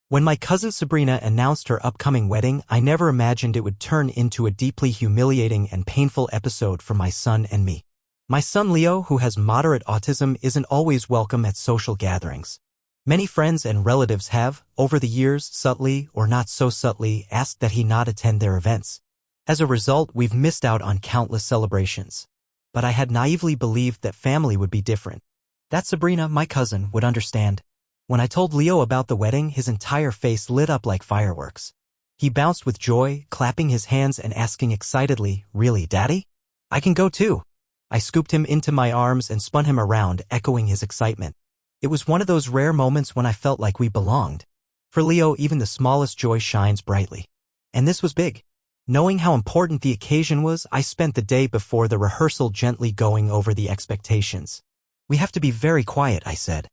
When my cousin Sabrina announced her upcoming wedding, I never imagined it would turn into a deeply humiliating and painful episode for my son and me. My son Leo, who has moderate autism, isn't always welcome at social gatherings. Many friends and relatives have, over the years, subtly or not so subtly, asked that he not attend their events. As a result, we've missed out on countless celebrations. But I had naively believed that family would be different. That Sabrina, my cousin, would understand. When I told Leo about the wedding, his entire face lit up like fireworks. He bounced with joy, clapping his hands and asking excitedly, "Really, Daddy? I can go too." I scooped him into my arms and spun him around, echoing his excitement. It was one of those rare moments when I felt like we belonged. For Leo, even the smallest joy shines brightly. And this was big. Knowing how important the occasion was, I spent the day before the rehearsal gently going over the expectations. "We have to be very quiet," I said.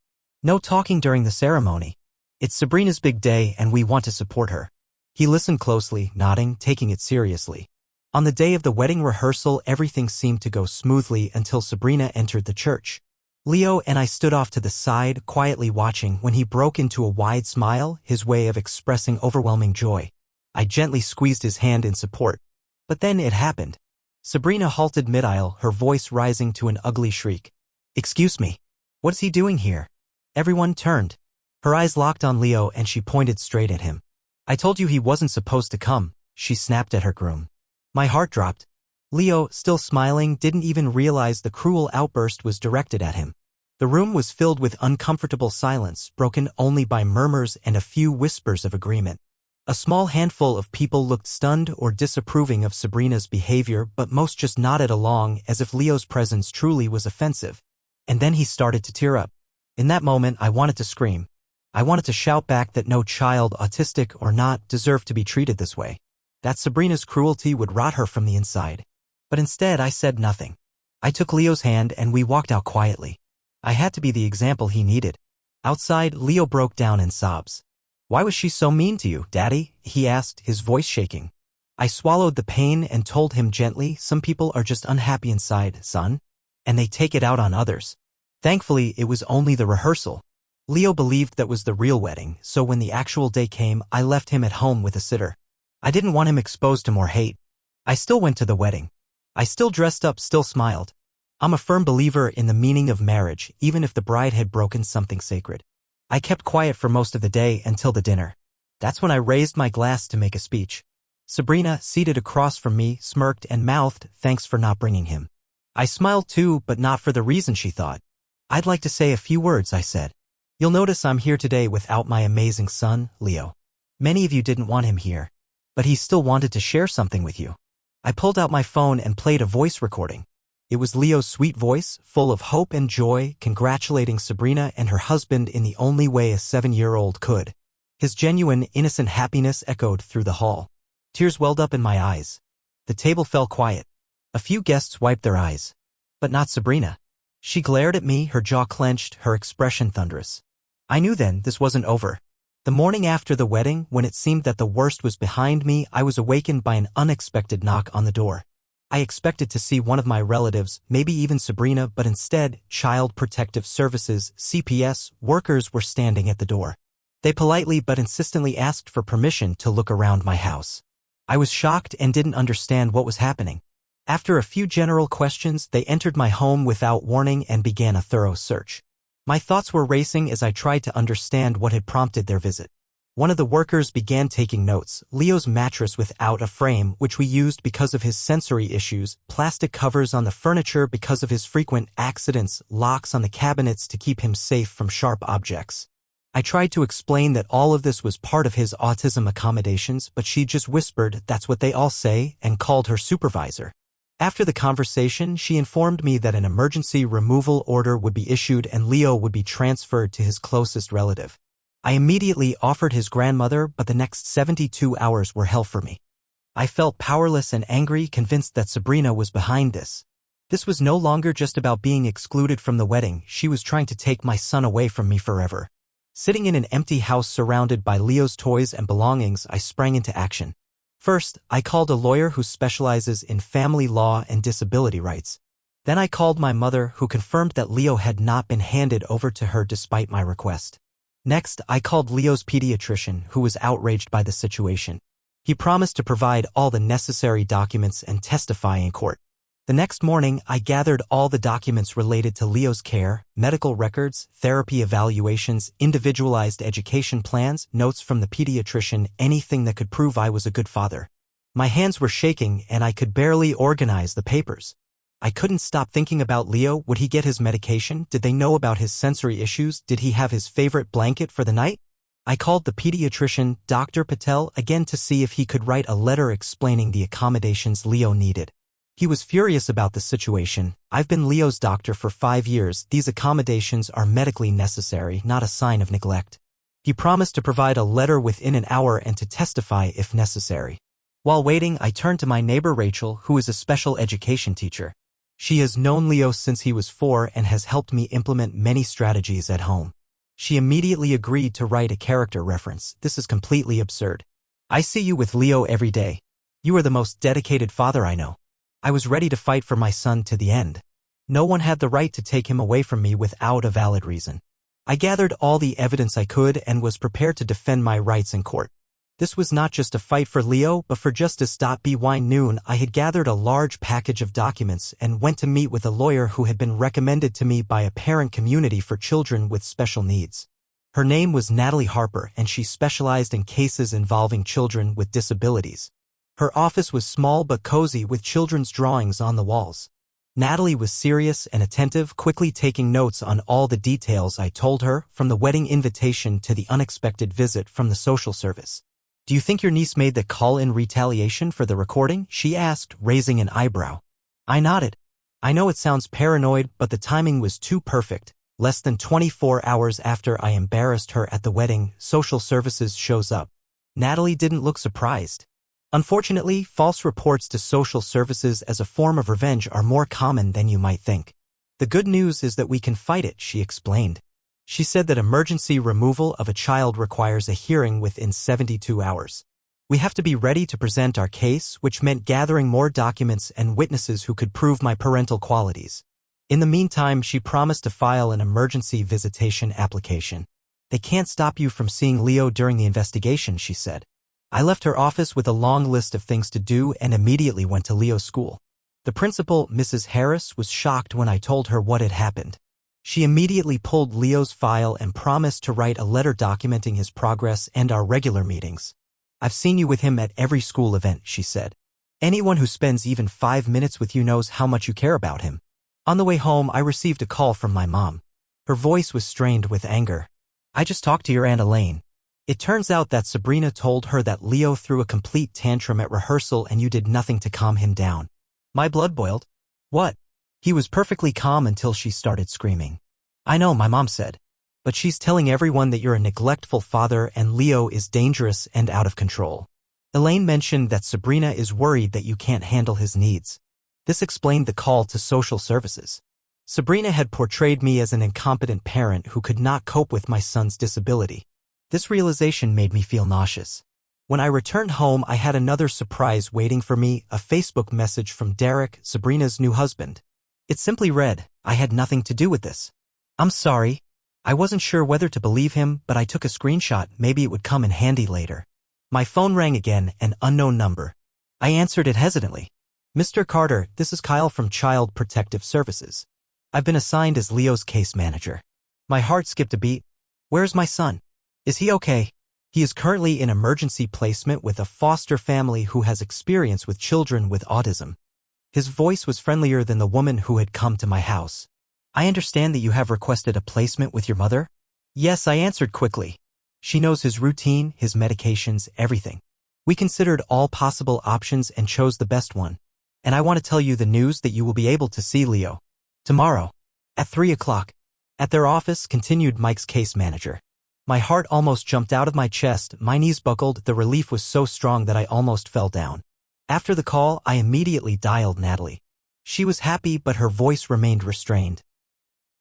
"No talking during the ceremony. It's Sabrina's big day and we want to support her." He listened closely, nodding, taking it seriously. On the day of the wedding rehearsal, everything seemed to go smoothly until Sabrina entered the church. Leo and I stood off to the side, quietly watching, when he broke into a wide smile, his way of expressing overwhelming joy. I gently squeezed his hand in support. But then it happened. Sabrina halted mid-aisle, her voice rising to an ugly shriek. "Excuse me. What is he doing here?" Everyone turned. Her eyes locked on Leo and she pointed straight at him. "I told you he wasn't supposed to come," she snapped at her groom. My heart dropped. Leo, still smiling, didn't even realize the cruel outburst was directed at him. The room was filled with uncomfortable silence, broken only by murmurs and a few whispers of agreement. A small handful of people looked stunned or disapproving of Sabrina's behavior, but most just nodded along as if Leo's presence truly was offensive. And then he started to tear up. In that moment, I wanted to scream. I wanted to shout back that no child, autistic or not, deserved to be treated this way. That Sabrina's cruelty would rot her from the inside. But instead, I said nothing. I took Leo's hand and we walked out quietly. I had to be the example he needed. Outside, Leo broke down in sobs. "Why was she so mean to you, Daddy?" he asked, his voice shaking. I swallowed the pain and told him gently, "Some people are just unhappy inside, son. And they take it out on others." Thankfully, it was only the rehearsal. Leo believed that was the real wedding, so when the actual day came, I left him at home with a sitter. I didn't want him exposed to more hate. I still went to the wedding. I still dressed up, still smiled. I'm a firm believer in the meaning of marriage, even if the bride had broken something sacred. I kept quiet for most of the day until the dinner. That's when I raised my glass to make a speech. Sabrina, seated across from me, smirked and mouthed, "Thanks for not bringing him." I smiled too, but not for the reason she thought. "I'd like to say a few words," I said. "You'll notice I'm here today without my amazing son, Leo. Many of you didn't want him here. But he still wanted to share something with you." I pulled out my phone and played a voice recording. It was Leo's sweet voice, full of hope and joy, congratulating Sabrina and her husband in the only way a 7-year-old could. His genuine, innocent happiness echoed through the hall. Tears welled up in my eyes. The table fell quiet. A few guests wiped their eyes. But not Sabrina. She glared at me, her jaw clenched, her expression thunderous. I knew then this wasn't over. The morning after the wedding, when it seemed that the worst was behind me, I was awakened by an unexpected knock on the door. I expected to see one of my relatives, maybe even Sabrina, but instead, Child Protective Services, CPS, workers were standing at the door. They politely but insistently asked for permission to look around my house. I was shocked and didn't understand what was happening. After a few general questions, they entered my home without warning and began a thorough search. My thoughts were racing as I tried to understand what had prompted their visit. One of the workers began taking notes: Leo's mattress without a frame, which we used because of his sensory issues, plastic covers on the furniture because of his frequent accidents, locks on the cabinets to keep him safe from sharp objects. I tried to explain that all of this was part of his autism accommodations, but she just whispered, "That's what they all say," and called her supervisor. After the conversation, she informed me that an emergency removal order would be issued and Leo would be transferred to his closest relative. I immediately offered his grandmother, but the next 72 hours were hell for me. I felt powerless and angry, convinced that Sabrina was behind this. This was no longer just about being excluded from the wedding. She was trying to take my son away from me forever. Sitting in an empty house surrounded by Leo's toys and belongings, I sprang into action. First, I called a lawyer who specializes in family law and disability rights. Then I called my mother, who confirmed that Leo had not been handed over to her despite my request. Next, I called Leo's pediatrician, who was outraged by the situation. He promised to provide all the necessary documents and testify in court. The next morning, I gathered all the documents related to Leo's care, medical records, therapy evaluations, individualized education plans, notes from the pediatrician, anything that could prove I was a good father. My hands were shaking and I could barely organize the papers. I couldn't stop thinking about Leo. Would he get his medication? Did they know about his sensory issues? Did he have his favorite blanket for the night? I called the pediatrician, Dr. Patel, again to see if he could write a letter explaining the accommodations Leo needed. He was furious about the situation. I've been Leo's doctor for 5 years. These accommodations are medically necessary, not a sign of neglect. He promised to provide a letter within an hour and to testify if necessary. While waiting, I turned to my neighbor Rachel, who is a special education teacher. She has known Leo since he was 4 and has helped me implement many strategies at home. She immediately agreed to write a character reference. This is completely absurd. I see you with Leo every day. You are the most dedicated father I know. I was ready to fight for my son to the end. No one had the right to take him away from me without a valid reason. I gathered all the evidence I could and was prepared to defend my rights in court. This was not just a fight for Leo, but for justice. By noon, I had gathered a large package of documents and went to meet with a lawyer who had been recommended to me by a parent community for children with special needs. Her name was Natalie Harper, and she specialized in cases involving children with disabilities. Her office was small but cozy with children's drawings on the walls. Natalie was serious and attentive, quickly taking notes on all the details I told her, from the wedding invitation to the unexpected visit from the social service. Do you think your niece made the call in retaliation for the recording? She asked, raising an eyebrow. I nodded. I know it sounds paranoid, but the timing was too perfect. Less than 24 hours after I embarrassed her at the wedding, social services shows up. Natalie didn't look surprised. Unfortunately, false reports to social services as a form of revenge are more common than you might think. The good news is that we can fight it, she explained. She said that emergency removal of a child requires a hearing within 72 hours. We have to be ready to present our case, which meant gathering more documents and witnesses who could prove my parental qualities. In the meantime, she promised to file an emergency visitation application. They can't stop you from seeing Leo during the investigation, she said. I left her office with a long list of things to do and immediately went to Leo's school. The principal, Mrs. Harris, was shocked when I told her what had happened. She immediately pulled Leo's file and promised to write a letter documenting his progress and our regular meetings. I've seen you with him at every school event, she said. Anyone who spends even 5 minutes with you knows how much you care about him. On the way home, I received a call from my mom. Her voice was strained with anger. I just talked to your Aunt Elaine. It turns out that Sabrina told her that Leo threw a complete tantrum at rehearsal and you did nothing to calm him down. My blood boiled. What? He was perfectly calm until she started screaming. I know, my mom said. But she's telling everyone that you're a neglectful father and Leo is dangerous and out of control. Elaine mentioned that Sabrina is worried that you can't handle his needs. This explained the call to social services. Sabrina had portrayed me as an incompetent parent who could not cope with my son's disability. This realization made me feel nauseous. When I returned home, I had another surprise waiting for me, a Facebook message from Derek, Sabrina's new husband. It simply read, I had nothing to do with this. I'm sorry. I wasn't sure whether to believe him, but I took a screenshot. Maybe it would come in handy later. My phone rang again, an unknown number. I answered it hesitantly. Mr. Carter, this is Kyle from Child Protective Services. I've been assigned as Leo's case manager. My heart skipped a beat. Where's my son? Is he okay? He is currently in emergency placement with a foster family who has experience with children with autism. His voice was friendlier than the woman who had come to my house. I understand that you have requested a placement with your mother? Yes, I answered quickly. She knows his routine, his medications, everything. We considered all possible options and chose the best one. And I want to tell you the news that you will be able to see Leo tomorrow at 3 o'clock. At their office, continued Mike's case manager. My heart almost jumped out of my chest, my knees buckled, the relief was so strong that I almost fell down. After the call, I immediately dialed Natalie. She was happy, but her voice remained restrained.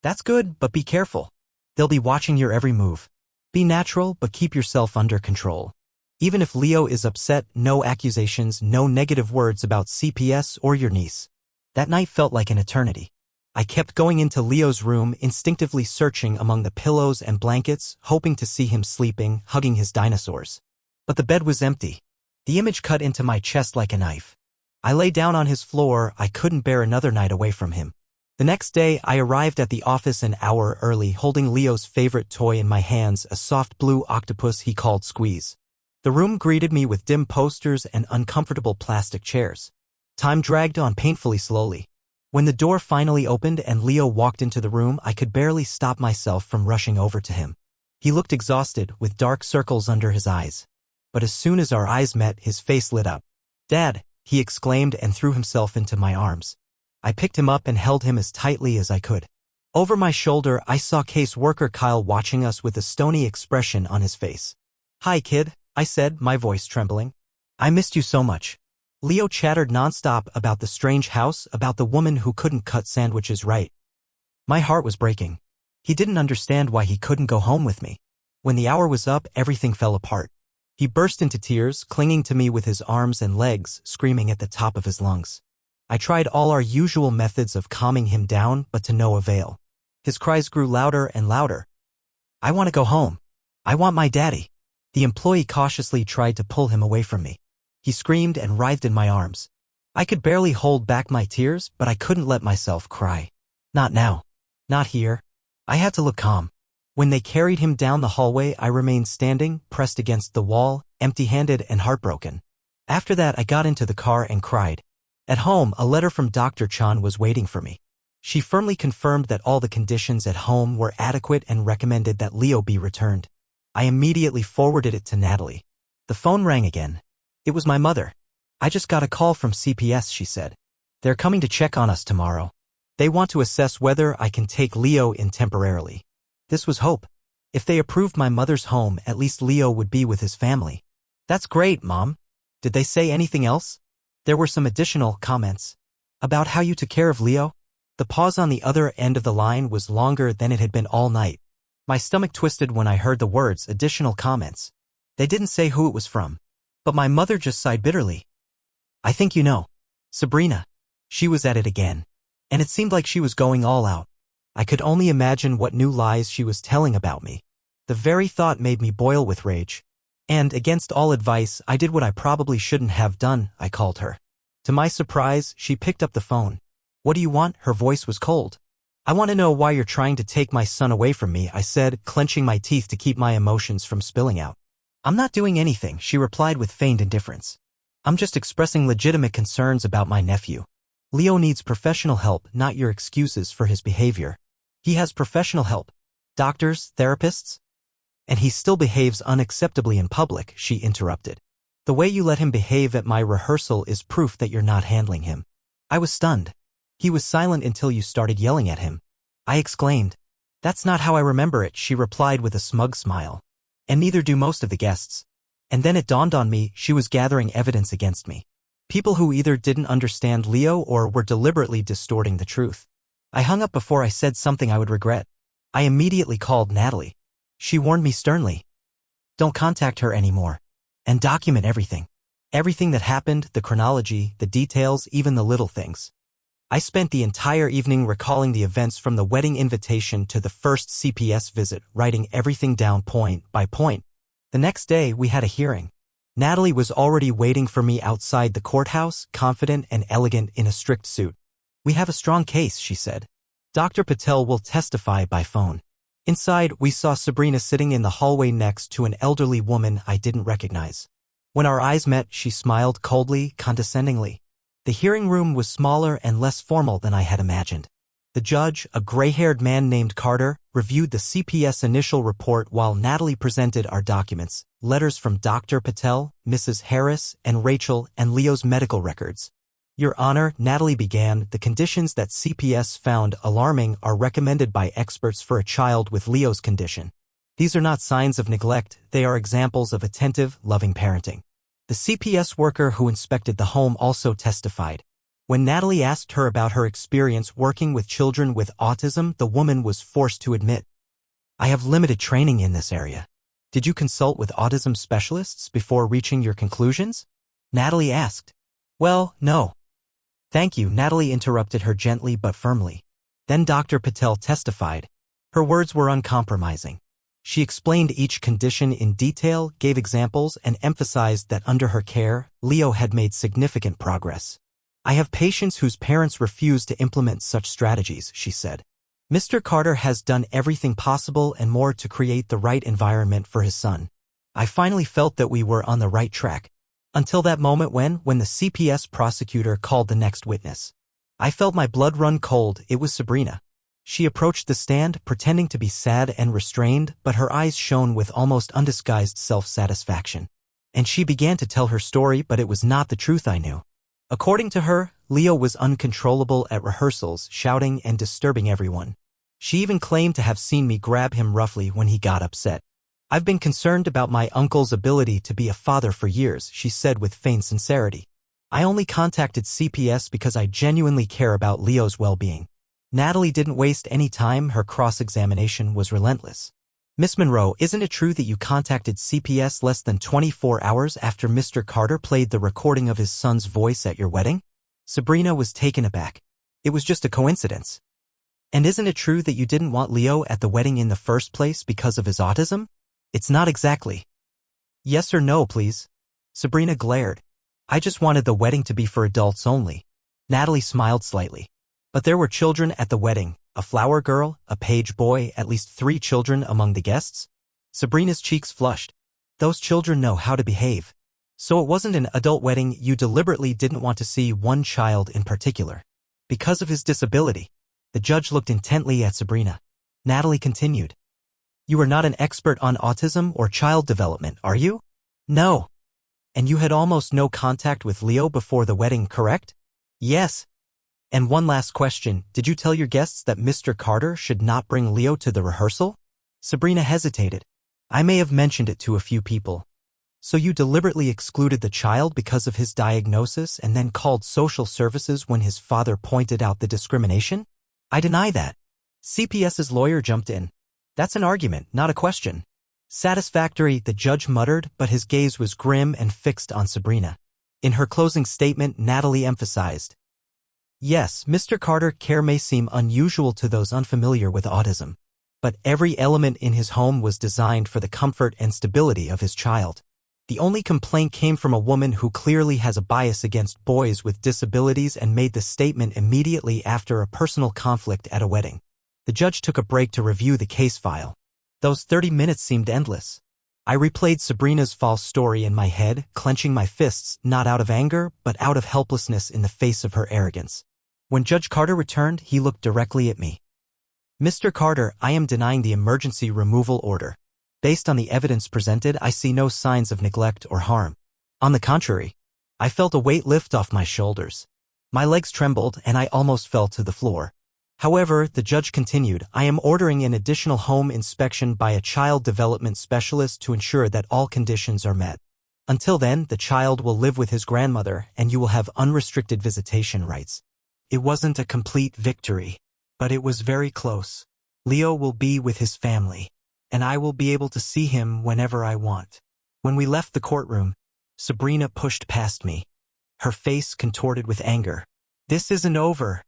That's good, but be careful. They'll be watching your every move. Be natural, but keep yourself under control. Even if Leo is upset, no accusations, no negative words about CPS or your niece. That night felt like an eternity. I kept going into Leo's room, instinctively searching among the pillows and blankets, hoping to see him sleeping, hugging his dinosaurs. But the bed was empty. The image cut into my chest like a knife. I lay down on his floor. I couldn't bear another night away from him. The next day, I arrived at the office an hour early, holding Leo's favorite toy in my hands, a soft blue octopus he called Squeeze. The room greeted me with dim posters and uncomfortable plastic chairs. Time dragged on painfully slowly. When the door finally opened and Leo walked into the room, I could barely stop myself from rushing over to him. He looked exhausted, with dark circles under his eyes. But as soon as our eyes met, his face lit up. "Dad," he exclaimed and threw himself into my arms. I picked him up and held him as tightly as I could. Over my shoulder, I saw caseworker Kyle watching us with a stony expression on his face. "Hi, kid," I said, my voice trembling. "I missed you so much." Leo chattered nonstop about the strange house, about the woman who couldn't cut sandwiches right. My heart was breaking. He didn't understand why he couldn't go home with me. When the hour was up, everything fell apart. He burst into tears, clinging to me with his arms and legs, screaming at the top of his lungs. I tried all our usual methods of calming him down, but to no avail. His cries grew louder and louder. "I want to go home. I want my daddy." The employee cautiously tried to pull him away from me. He screamed and writhed in my arms. I could barely hold back my tears, but I couldn't let myself cry. Not now. Not here. I had to look calm. When they carried him down the hallway, I remained standing, pressed against the wall, empty-handed and heartbroken. After that, I got into the car and cried. At home, a letter from Dr. Chan was waiting for me. She firmly confirmed that all the conditions at home were adequate and recommended that Leo be returned. I immediately forwarded it to Natalie. The phone rang again. It was my mother. "I just got a call from CPS," she said. "They're coming to check on us tomorrow. They want to assess whether I can take Leo in temporarily." This was hope. If they approved my mother's home, at least Leo would be with his family. "That's great, Mom." "Did they say anything else?" There were some additional comments. "About how you took care of Leo?" The pause on the other end of the line was longer than it had been all night. My stomach twisted when I heard the words "additional comments." They didn't say who it was from. But my mother just sighed bitterly. "I think you know. Sabrina." She was at it again. And it seemed like she was going all out. I could only imagine what new lies she was telling about me. The very thought made me boil with rage. And, against all advice, I did what I probably shouldn't have done. I called her. To my surprise, she picked up the phone. "What do you want?" Her voice was cold. "I want to know why you're trying to take my son away from me," I said, clenching my teeth to keep my emotions from spilling out. "I'm not doing anything," she replied with feigned indifference. "I'm just expressing legitimate concerns about my nephew. Leo needs professional help, not your excuses for his behavior." "He has professional help. Doctors, therapists?" "And he still behaves unacceptably in public," she interrupted. "The way you let him behave at my rehearsal is proof that you're not handling him." I was stunned. "He was silent until you started yelling at him," I exclaimed. "That's not how I remember it," she replied with a smug smile. "And neither do most of the guests." And then it dawned on me, she was gathering evidence against me. People who either didn't understand Leo or were deliberately distorting the truth. I hung up before I said something I would regret. I immediately called Natalie. She warned me sternly. "Don't contact her anymore. And document everything. Everything that happened, the chronology, the details, even the little things." I spent the entire evening recalling the events from the wedding invitation to the first CPS visit, writing everything down point by point. The next day, we had a hearing. Natalie was already waiting for me outside the courthouse, confident and elegant in a strict suit. "We have a strong case," she said. "Dr. Patel will testify by phone." Inside, we saw Sabrina sitting in the hallway next to an elderly woman I didn't recognize. When our eyes met, she smiled coldly, condescendingly. The hearing room was smaller and less formal than I had imagined. The judge, a gray-haired man named Carter, reviewed the CPS initial report while Natalie presented our documents, letters from Dr. Patel, Mrs. Harris, and Rachel, and Leo's medical records. "Your Honor," Natalie began, "the conditions that CPS found alarming are recommended by experts for a child with Leo's condition. These are not signs of neglect, they are examples of attentive, loving parenting." The CPS worker who inspected the home also testified. When Natalie asked her about her experience working with children with autism, the woman was forced to admit, "I have limited training in this area." "Did you consult with autism specialists before reaching your conclusions?" Natalie asked. "Well, no." "Thank you," Natalie interrupted her gently but firmly. Then Dr. Patel testified. Her words were uncompromising. She explained each condition in detail, gave examples, and emphasized that under her care, Leo had made significant progress. I have patients whose parents refuse to implement such strategies, she said. Mr. Carter has done everything possible and more to create the right environment for his son. I finally felt that we were on the right track. Until that moment when the CPS prosecutor called the next witness. I felt my blood run cold. It was Sabrina. She approached the stand, pretending to be sad and restrained, but her eyes shone with almost undisguised self-satisfaction. And she began to tell her story, but it was not the truth I knew. According to her, Leo was uncontrollable at rehearsals, shouting and disturbing everyone. She even claimed to have seen me grab him roughly when he got upset. I've been concerned about my uncle's ability to be a father for years, she said with feigned sincerity. I only contacted CPS because I genuinely care about Leo's well-being. Natalie didn't waste any time. Her cross-examination was relentless. Miss Monroe, isn't it true that you contacted CPS less than 24 hours after Mr. Carter played the recording of his son's voice at your wedding? Sabrina was taken aback. It was just a coincidence. And isn't it true that you didn't want Leo at the wedding in the first place because of his autism? It's not exactly. Yes or no, please? Sabrina glared. I just wanted the wedding to be for adults only. Natalie smiled slightly. But there were children at the wedding, a flower girl, a page boy, at least 3 children among the guests. Sabrina's cheeks flushed. Those children know how to behave. So it wasn't an adult wedding. You deliberately didn't want to see one child in particular. Because of his disability. The judge looked intently at Sabrina. Natalie continued. You are not an expert on autism or child development, are you? No. And you had almost no contact with Leo before the wedding, correct? Yes. And one last question, did you tell your guests that Mr. Carter should not bring Leo to the rehearsal? Sabrina hesitated. I may have mentioned it to a few people. So you deliberately excluded the child because of his diagnosis and then called social services when his father pointed out the discrimination? I deny that. CPS's lawyer jumped in. That's an argument, not a question. Satisfactory, the judge muttered, but his gaze was grim and fixed on Sabrina. In her closing statement, Natalie emphasized. Yes, Mr. Carter's care may seem unusual to those unfamiliar with autism. But every element in his home was designed for the comfort and stability of his child. The only complaint came from a woman who clearly has a bias against boys with disabilities and made the statement immediately after a personal conflict at a wedding. The judge took a break to review the case file. Those 30 minutes seemed endless. I replayed Sabrina's false story in my head, clenching my fists, not out of anger, but out of helplessness in the face of her arrogance. When Judge Carter returned, he looked directly at me. Mr. Carter, I am denying the emergency removal order. Based on the evidence presented, I see no signs of neglect or harm. On the contrary, I felt a weight lift off my shoulders. My legs trembled and I almost fell to the floor. However, the judge continued, I am ordering an additional home inspection by a child development specialist to ensure that all conditions are met. Until then, the child will live with his grandmother and you will have unrestricted visitation rights. It wasn't a complete victory, but it was very close. Leo will be with his family, and I will be able to see him whenever I want. When we left the courtroom, Sabrina pushed past me, her face contorted with anger. This isn't over,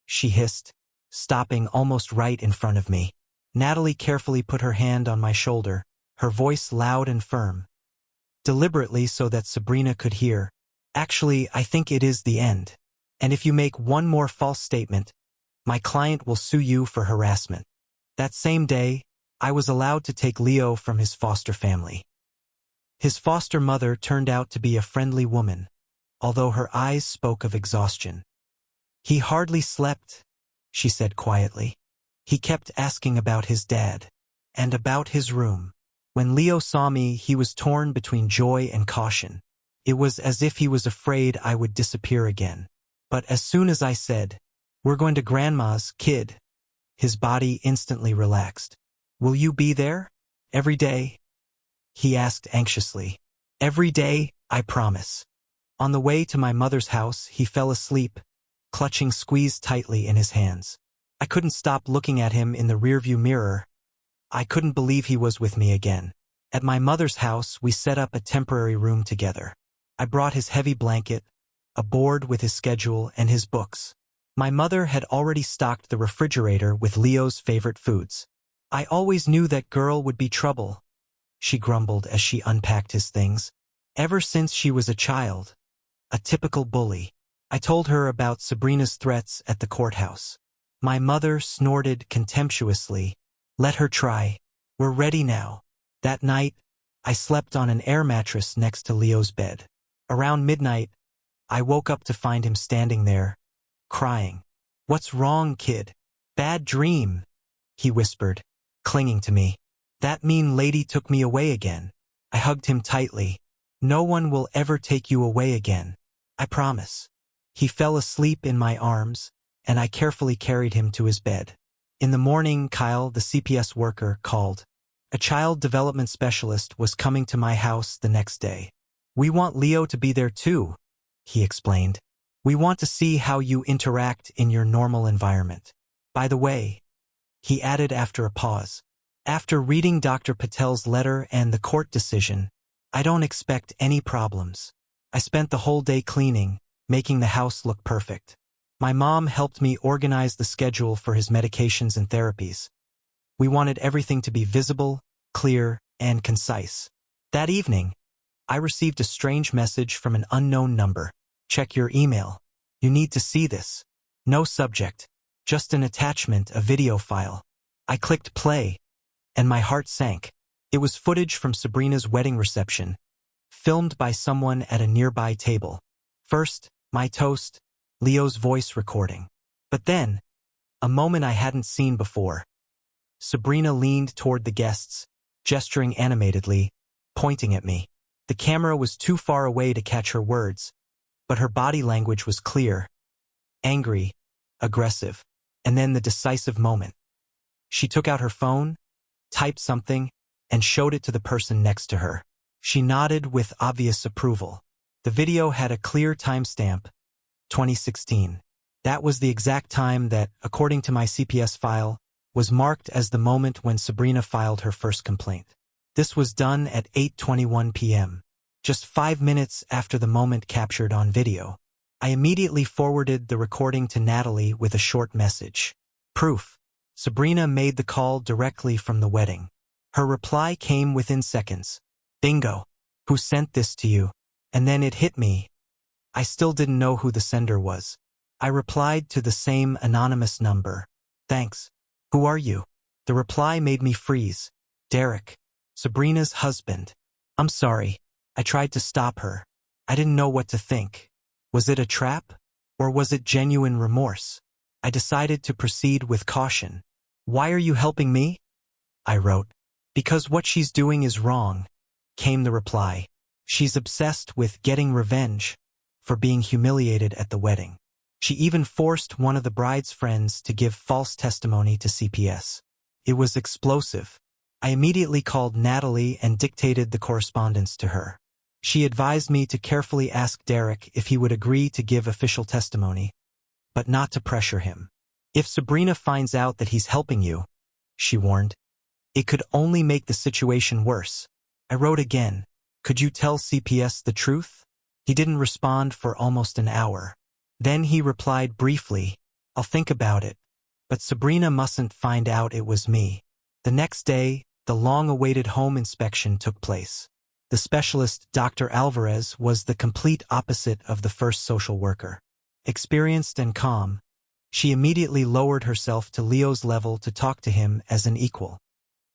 she hissed, stopping almost right in front of me. Natalie carefully put her hand on my shoulder, her voice loud and firm. Deliberately so that Sabrina could hear. Actually, I think it is the end. And if you make one more false statement, my client will sue you for harassment. That same day, I was allowed to take Leo from his foster family. His foster mother turned out to be a friendly woman, although her eyes spoke of exhaustion. He hardly slept, she said quietly. He kept asking about his dad, and about his room. When Leo saw me, he was torn between joy and caution. It was as if he was afraid I would disappear again. But as soon as I said, we're going to Grandma's, kid, his body instantly relaxed. Will you be there? Every day? He asked anxiously. Every day, I promise. On the way to my mother's house, he fell asleep, clutching squeezed tightly in his hands. I couldn't stop looking at him in the rearview mirror. I couldn't believe he was with me again. At my mother's house, we set up a temporary room together. I brought his heavy blanket, a board with his schedule and his books. My mother had already stocked the refrigerator with Leo's favorite foods. I always knew that girl would be trouble, she grumbled as she unpacked his things. Ever since she was a child. A typical bully. I told her about Sabrina's threats at the courthouse. My mother snorted contemptuously. Let her try. We're ready now. That night, I slept on an air mattress next to Leo's bed. Around midnight, I woke up to find him standing there, crying. What's wrong, kid? Bad dream, he whispered, clinging to me. That mean lady took me away again. I hugged him tightly. No one will ever take you away again. I promise. He fell asleep in my arms, and I carefully carried him to his bed. In the morning, Kyle, the CPS worker, called. A child development specialist was coming to my house the next day. We want Leo to be there too, he explained. We want to see how you interact in your normal environment. By the way, he added after a pause, after reading Dr. Patel's letter and the court decision, I don't expect any problems. I spent the whole day cleaning, making the house look perfect. My mom helped me organize the schedule for his medications and therapies. We wanted everything to be visible, clear, and concise. That evening, I received a strange message from an unknown number. Check your email. You need to see this. No subject, just an attachment, a video file. I clicked play, and my heart sank. It was footage from Sabrina's wedding reception, filmed by someone at a nearby table. First, my toast, Leo's voice recording. But then, a moment I hadn't seen before. Sabrina leaned toward the guests, gesturing animatedly, pointing at me. The camera was too far away to catch her words, but her body language was clear. Angry, aggressive, and then the decisive moment. She took out her phone, typed something, and showed it to the person next to her. She nodded with obvious approval. The video had a clear timestamp, 2016. That was the exact time that, according to my CPS file, was marked as the moment when Sabrina filed her first complaint. This was done at 8:21 p.m., just 5 minutes after the moment captured on video. I immediately forwarded the recording to Natalie with a short message. Proof. Sabrina made the call directly from the wedding. Her reply came within seconds. Bingo. Who sent this to you? And then it hit me. I still didn't know who the sender was. I replied to the same anonymous number. Thanks. Who are you? The reply made me freeze. Derek. Sabrina's husband. I'm sorry. I tried to stop her. I didn't know what to think. Was it a trap? Or was it genuine remorse? I decided to proceed with caution. Why are you helping me? I wrote. Because what she's doing is wrong, came the reply. She's obsessed with getting revenge for being humiliated at the wedding. She even forced one of the bride's friends to give false testimony to CPS. It was explosive. I immediately called Natalie and dictated the correspondence to her. She advised me to carefully ask Derek if he would agree to give official testimony, but not to pressure him. If Sabrina finds out that he's helping you, she warned, it could only make the situation worse. I wrote again, could you tell CPS the truth? He didn't respond for almost an hour. Then he replied briefly, I'll think about it, but Sabrina mustn't find out it was me. The next day, the long-awaited home inspection took place. The specialist, Dr. Alvarez, was the complete opposite of the first social worker. Experienced and calm, she immediately lowered herself to Leo's level to talk to him as an equal.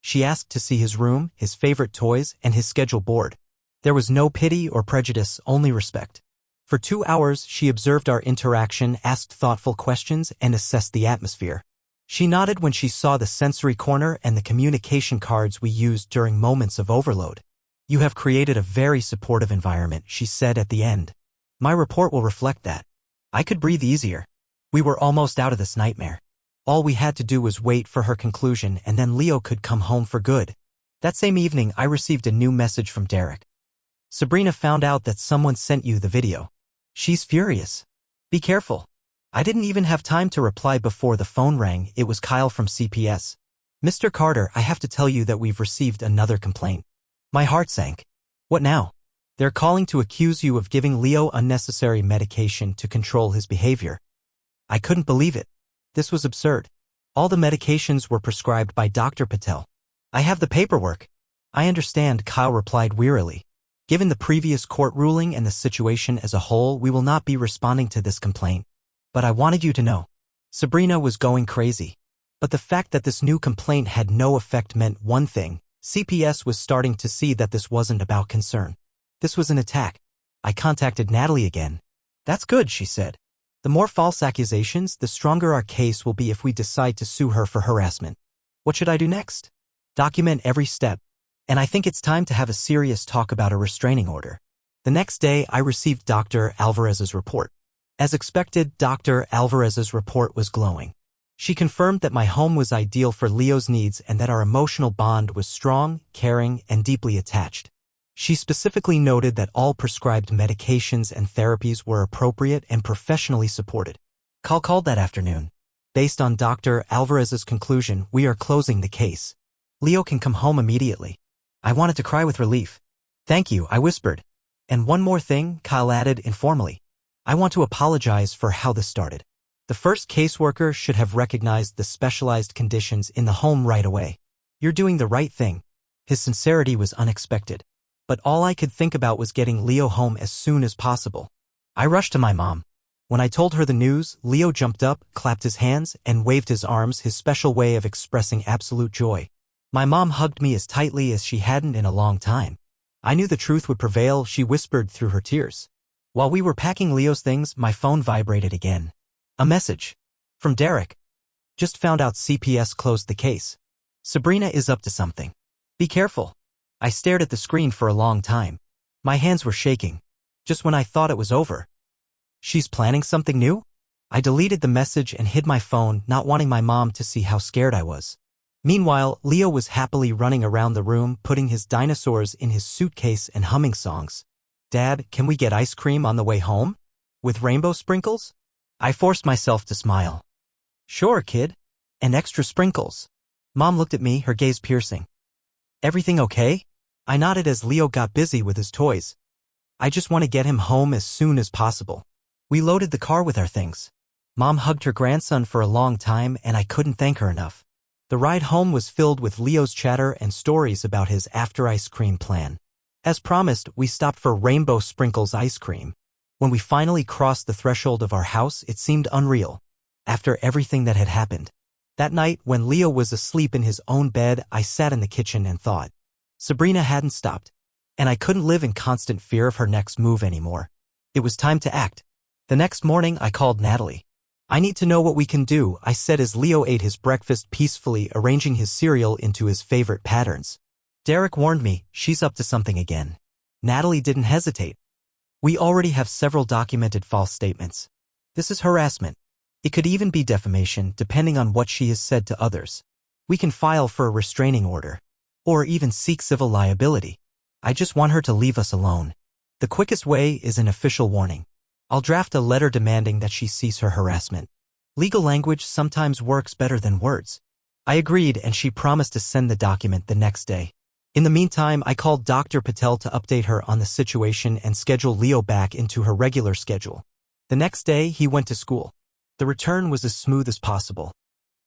She asked to see his room, his favorite toys, and his schedule board. There was no pity or prejudice, only respect. For 2 hours, she observed our interaction, asked thoughtful questions, and assessed the atmosphere. She nodded when she saw the sensory corner and the communication cards we used during moments of overload. You have created a very supportive environment, she said at the end. My report will reflect that. I could breathe easier. We were almost out of this nightmare. All we had to do was wait for her conclusion, and then Leo could come home for good. That same evening, I received a new message from Derek. Sabrina found out that someone sent you the video. She's furious. Be careful. I didn't even have time to reply before the phone rang. It was Kyle from CPS. Mr. Carter, I have to tell you that we've received another complaint. My heart sank. What now? They're calling to accuse you of giving Leo unnecessary medication to control his behavior. I couldn't believe it. This was absurd. All the medications were prescribed by Dr. Patel. I have the paperwork. I understand, Kyle replied wearily. Given the previous court ruling and the situation as a whole, we will not be responding to this complaint. But I wanted you to know. Sabrina was going crazy. But the fact that this new complaint had no effect meant one thing. CPS was starting to see that this wasn't about concern. This was an attack. I contacted Natalie again. That's good, she said. The more false accusations, the stronger our case will be if we decide to sue her for harassment. What should I do next? Document every step. And I think it's time to have a serious talk about a restraining order. The next day, I received Dr. Alvarez's report. As expected, Dr. Alvarez's report was glowing. She confirmed that my home was ideal for Leo's needs and that our emotional bond was strong, caring, and deeply attached. She specifically noted that all prescribed medications and therapies were appropriate and professionally supported. Call called that afternoon. Based on Dr. Alvarez's conclusion, we are closing the case. Leo can come home immediately. I wanted to cry with relief. Thank you, I whispered. And one more thing, Kyle added informally. I want to apologize for how this started. The first caseworker should have recognized the specialized conditions in the home right away. You're doing the right thing. His sincerity was unexpected. But all I could think about was getting Leo home as soon as possible. I rushed to my mom. When I told her the news, Leo jumped up, clapped his hands, and waved his arms, his special way of expressing absolute joy. My mom hugged me as tightly as she hadn't in a long time. I knew the truth would prevail, she whispered through her tears. While we were packing Leo's things, my phone vibrated again. A message. From Derek. Just found out CPS closed the case. Sabrina is up to something. Be careful. I stared at the screen for a long time. My hands were shaking. Just when I thought it was over. She's planning something new? I deleted the message and hid my phone, not wanting my mom to see how scared I was. Meanwhile, Leo was happily running around the room, putting his dinosaurs in his suitcase and humming songs. Dad, can we get ice cream on the way home? With rainbow sprinkles? I forced myself to smile. Sure, kid. And extra sprinkles. Mom looked at me, her gaze piercing. Everything okay? I nodded as Leo got busy with his toys. I just want to get him home as soon as possible. We loaded the car with our things. Mom hugged her grandson for a long time and I couldn't thank her enough. The ride home was filled with Leo's chatter and stories about his after-ice cream plan. As promised, we stopped for Rainbow Sprinkles ice cream. When we finally crossed the threshold of our house, it seemed unreal. After everything that had happened. That night, when Leo was asleep in his own bed, I sat in the kitchen and thought. Sabrina hadn't stopped. And I couldn't live in constant fear of her next move anymore. It was time to act. The next morning, I called Natalie. I need to know what we can do, I said as Leo ate his breakfast peacefully, arranging his cereal into his favorite patterns. Derek warned me, she's up to something again. Natalie didn't hesitate. We already have several documented false statements. This is harassment. It could even be defamation, depending on what she has said to others. We can file for a restraining order. Or even seek civil liability. I just want her to leave us alone. The quickest way is an official warning. I'll draft a letter demanding that she cease her harassment. Legal language sometimes works better than words. I agreed and she promised to send the document the next day. In the meantime, I called Dr. Patel to update her on the situation and schedule Leo back into her regular schedule. The next day, he went to school. The return was as smooth as possible.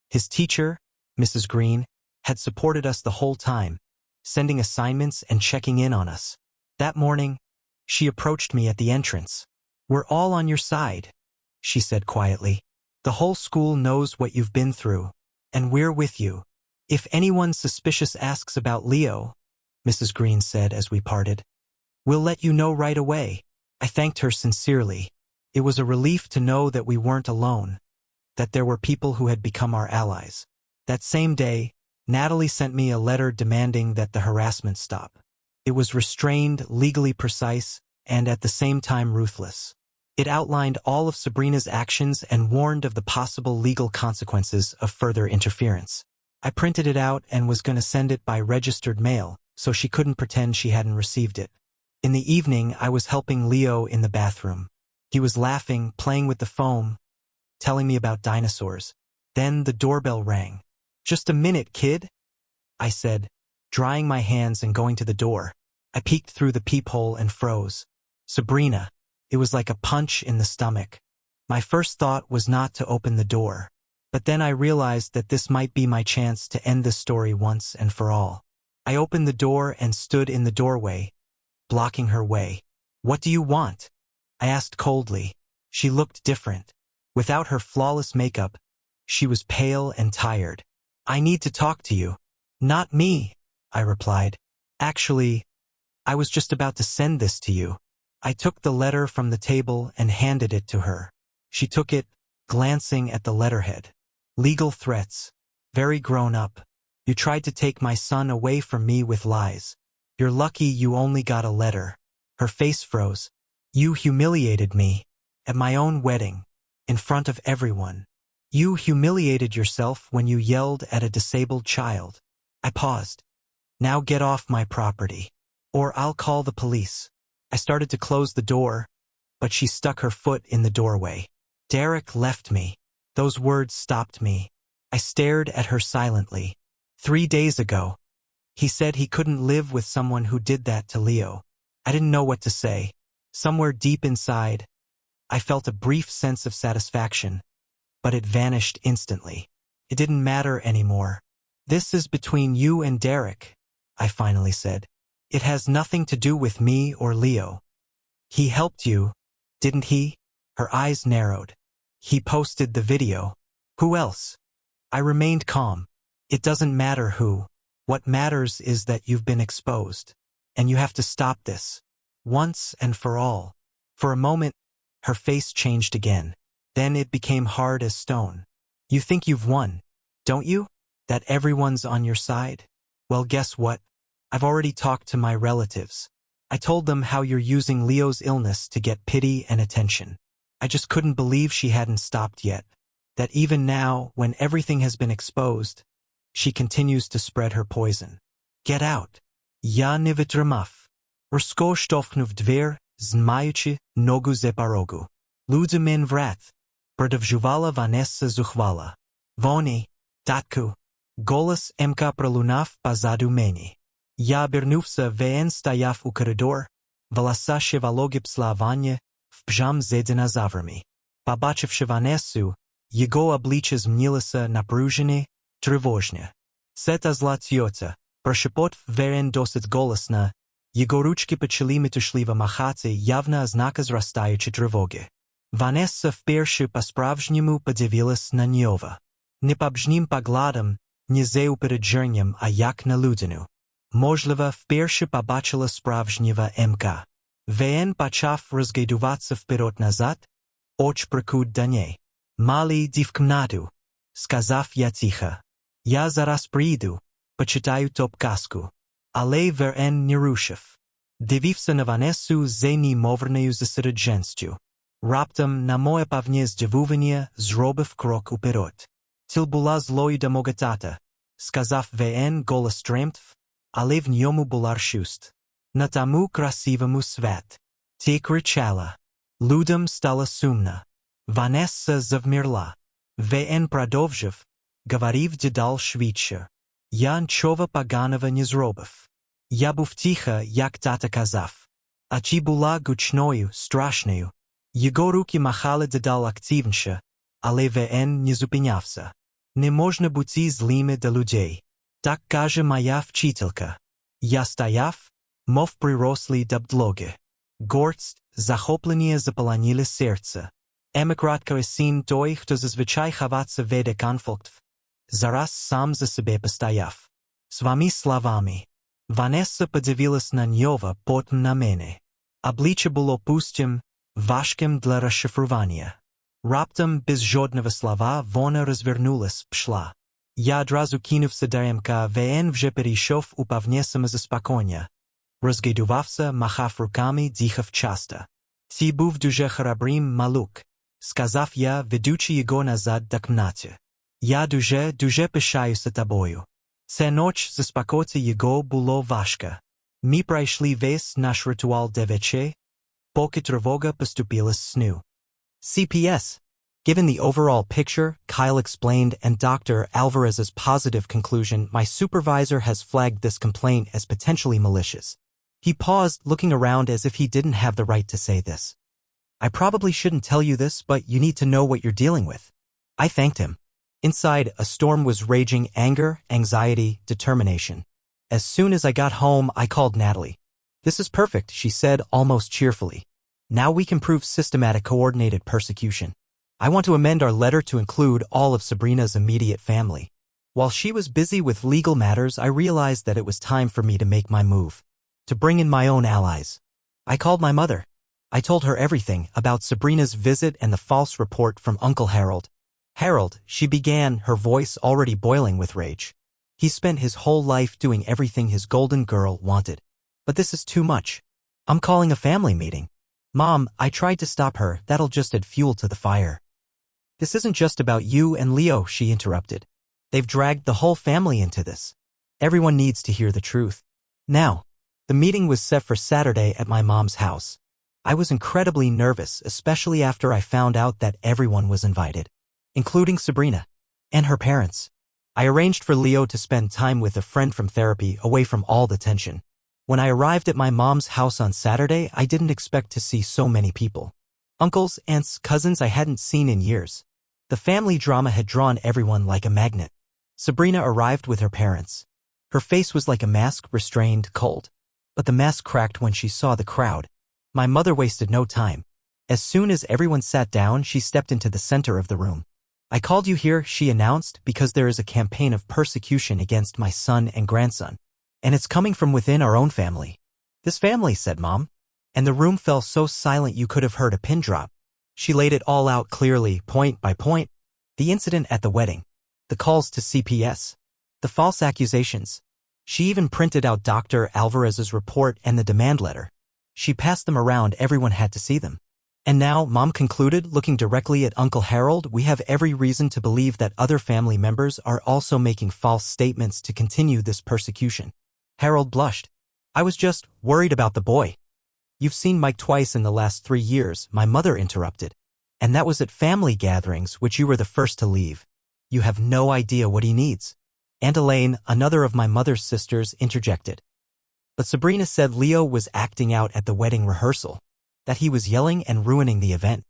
His teacher, Mrs. Green, had supported us the whole time, sending assignments and checking in on us. That morning, she approached me at the entrance. We're all on your side, she said quietly. The whole school knows what you've been through, and we're with you. If anyone suspicious asks about Leo, Mrs. Green said as we parted, we'll let you know right away. I thanked her sincerely. It was a relief to know that we weren't alone, that there were people who had become our allies. That same day, Natalie sent me a letter demanding that the harassment stop. It was restrained, legally precise, and at the same time ruthless. It outlined all of Sabrina's actions and warned of the possible legal consequences of further interference. I printed it out and was going to send it by registered mail, so she couldn't pretend she hadn't received it. In the evening, I was helping Leo in the bathroom. He was laughing, playing with the foam, telling me about dinosaurs. Then the doorbell rang. Just a minute, kid, I said, drying my hands and going to the door. I peeked through the peephole and froze. Sabrina. It was like a punch in the stomach. My first thought was not to open the door. But then I realized that this might be my chance to end this story once and for all. I opened the door and stood in the doorway, blocking her way. "What do you want?" I asked coldly. She looked different. Without her flawless makeup, she was pale and tired. "I need to talk to you." "Not me," I replied. "Actually, I was just about to send this to you." I took the letter from the table and handed it to her. She took it, glancing at the letterhead. "Legal threats. Very grown up. You tried to take my son away from me with lies. You're lucky you only got a letter." Her face froze. "You humiliated me. At my own wedding. In front of everyone. You humiliated yourself when you yelled at a disabled child." I paused. "Now get off my property. Or I'll call the police." I started to close the door, but she stuck her foot in the doorway. Derek left me. Those words stopped me. I stared at her silently. 3 days ago, he said he couldn't live with someone who did that to Leo. I didn't know what to say. Somewhere deep inside, I felt a brief sense of satisfaction, but it vanished instantly. It didn't matter anymore. "This is between you and Derek," I finally said. "It has nothing to do with me or Leo. He helped you, didn't he?" Her eyes narrowed. "He posted the video. Who else?" I remained calm. "It doesn't matter who. What matters is that you've been exposed. And you have to stop this. Once and for all." For a moment, her face changed again. Then it became hard as stone. "You think you've won, don't you? That everyone's on your side? Well, guess what? I've already talked to my relatives. I told them how you're using Leo's illness to get pity and attention." I just couldn't believe she hadn't stopped yet. That even now, when everything has been exposed, she continues to spread her poison. "Get out. Я не витримав. Різко штовхнув двір, змаючи ногу за порогу. Люди мен врат. Продовжувала Ванесса зухвала. Вони, татку. Голос МК пролунав позаду мені. Я обернувся, він стояв у коридор, волоса ще вологі після вання, в пжам з динозаврами. Побачивши Ванессу, його обличчя змінилося напружене, тривожне. «Це та зла тьотя», прошепотів він досить голосно, його ручки почали метушливо махати, явно ознака зростаючої тривоги. Ванесса вперше по-справжньому подивилась на нього. Не побжнім поглядом, не за упередженням, а як на людину. Можливо, вперше побачила справжнього МК. Він почав розгойдуватися вперед-назад, очі прикут до неї. «Мали йди в кімнату», – сказав я тихо. «Я зараз прийду, почитаю топ-казку». Але він не рушив. Дивився на Ванессу з неймовірною зосередженістю. Раптом, на моє певне здивування, зробив крок уперед. «Ти була злою до мого тата», – сказав він голос тремтв, але в ньому була рішучість. «На тому красивому світ». Ти кричала. Людям стало сумно. Ванесса завмерла. Він продовжив, говорив дедал швидше. «Я нічого поганого не зробив. Я був тихо, як тата казав. А ти була гучною, страшною». Його руки махали дедал активніше, але він не зупинявся. «Не можна бути злими до людей. Так каже моя вчителька». Я стояв, мов прирослий до підлоги. Гордість, захоплення заполонили серце. Емікратка син той, хто зазвичай ховається веде конфліктів, зараз сам за себе постояв. Своїми словами. Ванесса подивилась на нього, потім на мене. Обличчя було пустим, важким для розшифрування. Раптом, без жодного слова, вона розвернулась, пішла. Я одразу кинувся до МК, він вже перейшов у повне самозаспокоєння. Розгойдувався, махав руками, дихав часто. «Ти був дуже хоробрим, малюк», – сказав я, ведучи його назад до кімнати. «Я дуже пишаюся тобою». Ця ніч заспокоїти його було важко. Ми пройшли весь наш ритуал до вечері, поки тривога поступила з сну. CPS. Given the overall picture, Kyle explained, and Dr. Alvarez's positive conclusion, my supervisor has flagged this complaint as potentially malicious. He paused, looking around as if he didn't have the right to say this. I probably shouldn't tell you this, but you need to know what you're dealing with. I thanked him. Inside, a storm was raging: anger, anxiety, determination. As soon as I got home, I called Natalie. This is perfect, she said almost cheerfully. Now we can prove systematic coordinated persecution. I want to amend our letter to include all of Sabrina's immediate family. While she was busy with legal matters, I realized that it was time for me to make my move. To bring in my own allies. I called my mother. I told her everything about Sabrina's visit and the false report from Uncle Harold. Harold, she began, her voice already boiling with rage. He spent his whole life doing everything his golden girl wanted. But this is too much. I'm calling a family meeting. Mom, I tried to stop her, that'll just add fuel to the fire. This isn't just about you and Leo, she interrupted. They've dragged the whole family into this. Everyone needs to hear the truth. Now, the meeting was set for Saturday at my mom's house. I was incredibly nervous, especially after I found out that everyone was invited, including Sabrina and her parents. I arranged for Leo to spend time with a friend from therapy, away from all the tension. When I arrived at my mom's house on Saturday, I didn't expect to see so many people. Uncles, aunts, cousins I hadn't seen in years. The family drama had drawn everyone like a magnet. Sabrina arrived with her parents. Her face was like a mask, restrained, cold. But the mask cracked when she saw the crowd. My mother wasted no time. As soon as everyone sat down, she stepped into the center of the room. I called you here, she announced, because there is a campaign of persecution against my son and grandson. And it's coming from within our own family. This family, said Mom. And the room fell so silent you could have heard a pin drop. She laid it all out clearly, point by point. The incident at the wedding. The calls to CPS. The false accusations. She even printed out Dr. Alvarez's report and the demand letter. She passed them around, everyone had to see them. And now, Mom concluded, looking directly at Uncle Harold, we have every reason to believe that other family members are also making false statements to continue this persecution. Harold blushed. I was just worried about the boy. You've seen Mike twice in the last 3 years, my mother interrupted. And that was at family gatherings, which you were the first to leave. You have no idea what he needs. Aunt Elaine, another of my mother's sisters, interjected. But Sabrina said Leo was acting out at the wedding rehearsal, that he was yelling and ruining the event.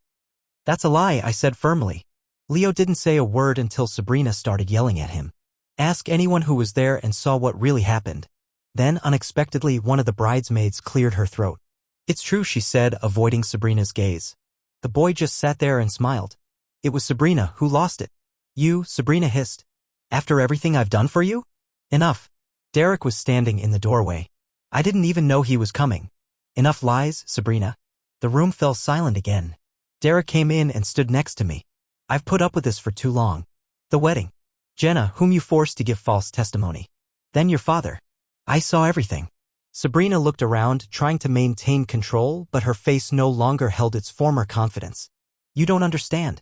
That's a lie, I said firmly. Leo didn't say a word until Sabrina started yelling at him. Ask anyone who was there and saw what really happened. Then, unexpectedly, one of the bridesmaids cleared her throat. It's true, she said, avoiding Sabrina's gaze. The boy just sat there and smiled. It was Sabrina who lost it. You, Sabrina hissed. After everything I've done for you? Enough. Derek was standing in the doorway. I didn't even know he was coming. Enough lies, Sabrina. The room fell silent again. Derek came in and stood next to me. I've put up with this for too long. The wedding. Jenna, whom you forced to give false testimony. Then your father. I saw everything. Sabrina looked around, trying to maintain control, but her face no longer held its former confidence. You don't understand.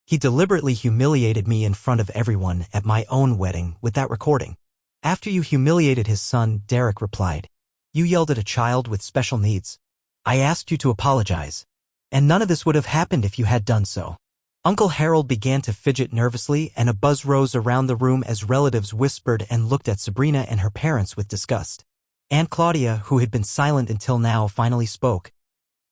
He deliberately humiliated me in front of everyone at my own wedding with that recording. After you humiliated his son, Derek replied. You yelled at a child with special needs. I asked you to apologize. And none of this would have happened if you had done so. Uncle Harold began to fidget nervously, and a buzz rose around the room as relatives whispered and looked at Sabrina and her parents with disgust. Aunt Claudia, who had been silent until now, finally spoke.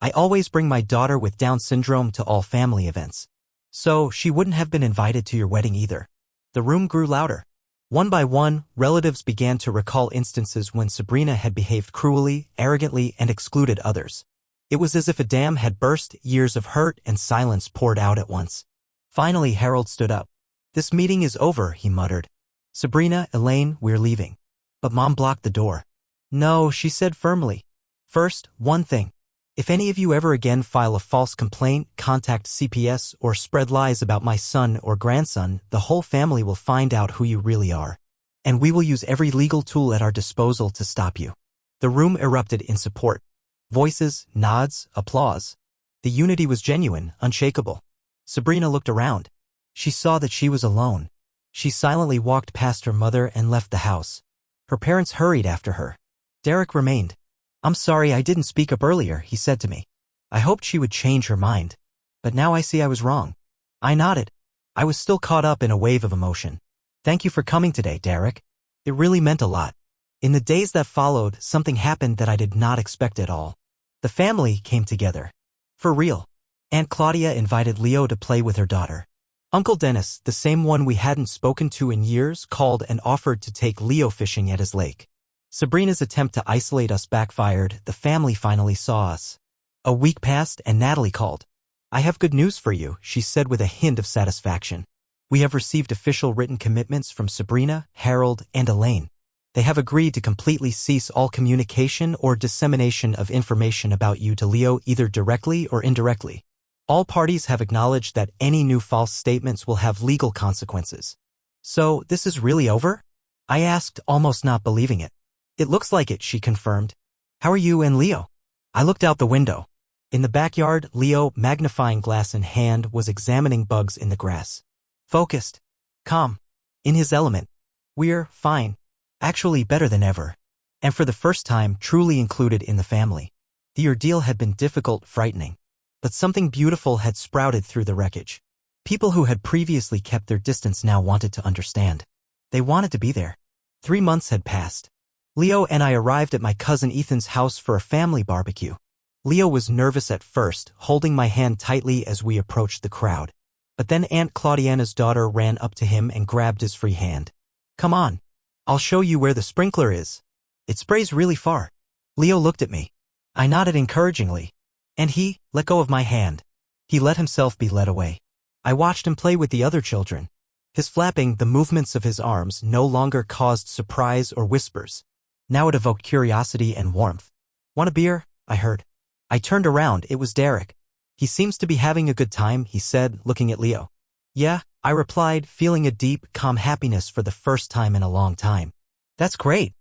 I always bring my daughter with Down syndrome to all family events. So, she wouldn't have been invited to your wedding either. The room grew louder. One by one, relatives began to recall instances when Sabrina had behaved cruelly, arrogantly, and excluded others. It was as if a dam had burst, years of hurt and silence poured out at once. Finally, Harold stood up. This meeting is over, he muttered. Sabrina, Elaine, we're leaving. But Mom blocked the door. No, she said firmly. First, one thing. If any of you ever again file a false complaint, contact CPS, or spread lies about my son or grandson, the whole family will find out who you really are. And we will use every legal tool at our disposal to stop you. The room erupted in support. Voices, nods, applause. The unity was genuine, unshakable. Sabrina looked around. She saw that she was alone. She silently walked past her mother and left the house. Her parents hurried after her. Derek remained. I'm sorry I didn't speak up earlier, he said to me. I hoped she would change her mind. But now I see I was wrong. I nodded. I was still caught up in a wave of emotion. Thank you for coming today, Derek. It really meant a lot. In the days that followed, something happened that I did not expect at all. The family came together. For real. Aunt Claudia invited Leo to play with her daughter. Uncle Dennis, the same one we hadn't spoken to in years, called and offered to take Leo fishing at his lake. Sabrina's attempt to isolate us backfired. The family finally saw us. A week passed and Natalie called. "I have good news for you," she said with a hint of satisfaction. "We have received official written commitments from Sabrina, Harold, and Elaine. They have agreed to completely cease all communication or dissemination of information about you to Leo, either directly or indirectly. All parties have acknowledged that any new false statements will have legal consequences." "So, this is really over?" I asked, almost not believing it. "It looks like it," she confirmed. "How are you and Leo?" I looked out the window. In the backyard, Leo, magnifying glass in hand, was examining bugs in the grass. Focused. Calm. In his element. "We're fine. Actually better than ever. And for the first time, truly included in the family." The ordeal had been difficult, frightening. But something beautiful had sprouted through the wreckage. People who had previously kept their distance now wanted to understand. They wanted to be there. 3 months had passed. Leo and I arrived at my cousin Ethan's house for a family barbecue. Leo was nervous at first, holding my hand tightly as we approached the crowd. But then Aunt Claudiana's daughter ran up to him and grabbed his free hand. "Come on. I'll show you where the sprinkler is. It sprays really far." Leo looked at me. I nodded encouragingly. And he let go of my hand. He let himself be led away. I watched him play with the other children. His flapping, the movements of his arms, no longer caused surprise or whispers. Now it evoked curiosity and warmth. "Want a beer?" I heard. I turned around. It was Derek. "He seems to be having a good time," he said, looking at Leo. "Yeah," I replied, feeling a deep, calm happiness for the first time in a long time. "That's great.